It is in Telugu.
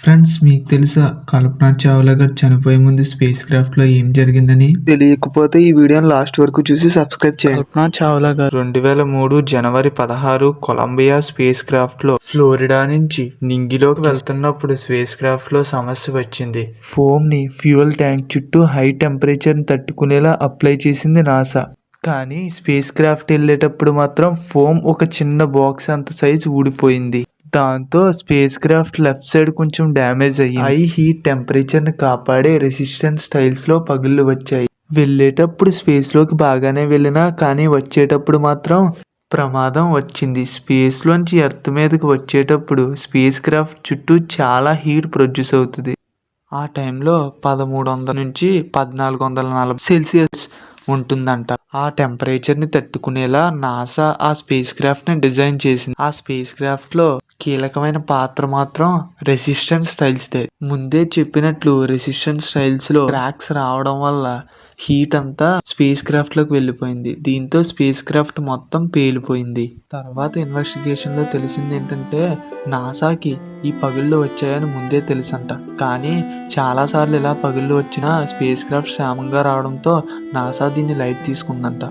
ఫ్రెండ్స్, మీకు తెలుసా కల్పనా చావ్లా గారు చనిపోయే ముందు స్పేస్ క్రాఫ్ట్ లో ఏం జరిగిందని? తెలియకపోతే ఈ వీడియోని లాస్ట్ వరకు చూసి సబ్స్క్రైబ్ చేయండి. కల్పనా చావ్లా గారు 2003 జనవరి 16 కొలంబియా స్పేస్ క్రాఫ్ట్ లో ఫ్లోరిడా నుంచి నింగిలోకి వెళ్తున్నప్పుడు స్పేస్ క్రాఫ్ట్ లో సమస్య వచ్చింది. ఫోమ్ ని ఫ్యూయల్ ట్యాంక్ చుట్టూ హై టెంపరేచర్ ని తట్టుకునేలా అప్లై చేసింది నాసా. కానీ స్పేస్ క్రాఫ్ట్ వెళ్ళేటప్పుడు మాత్రం ఫోమ్ ఒక చిన్న బాక్స్ అంత సైజు ఊడిపోయింది. దాంతో స్పేస్ క్రాఫ్ట్ లెఫ్ట్ సైడ్ కొంచెం డ్యామేజ్ అయ్యింది. హై హీట్ టెంపరేచర్ ని కాపాడే రెసిస్టెన్స్ స్టైల్స్ లో పగుళ్ళు వచ్చాయి. వెళ్ళేటప్పుడు స్పేస్ లోకి బాగానే వెళ్ళినా కానీ వచ్చేటప్పుడు మాత్రం ప్రమాదం వచ్చింది. స్పేస్ లోంచి ఎర్త్ మీదకి వచ్చేటప్పుడు స్పేస్ క్రాఫ్ట్ చుట్టూ చాలా హీట్ ప్రొడ్యూస్ అవుతుంది. ఆ టైంలో 1300 నుంచి 1440 సెల్సియస్ ఉంటుందంట. ఆ టెంపరేచర్ ని తట్టుకునేలా నాసా ఆ స్పేస్ క్రాఫ్ట్ ని డిజైన్ చేసింది. ఆ స్పేస్ క్రాఫ్ట్ లో కీలకమైన పాత్ర మాత్రం రెసిస్టెన్స్ స్టైల్స్ దే. ముందే చెప్పినట్లు రెసిస్టెన్స్ స్టైల్స్ లో క్రాక్స్ రావడం వల్ల హీట్ అంతా స్పేస్ క్రాఫ్ట్ లోకి వెళ్ళిపోయింది. దీంతో స్పేస్ క్రాఫ్ట్ మొత్తం పేలిపోయింది. తర్వాత ఇన్వెస్టిగేషన్ లో తెలిసింది ఏంటంటే నాసాకి ఈ పగుళ్ళు వచ్చాయని ముందే తెలుసంట. కానీ చాలా సార్లు ఇలా పగుళ్ళు వచ్చినా స్పేస్ క్రాఫ్ట్ క్షేమంగా రావడంతో నాసా దీన్ని లైట్ తీసుకుందంట.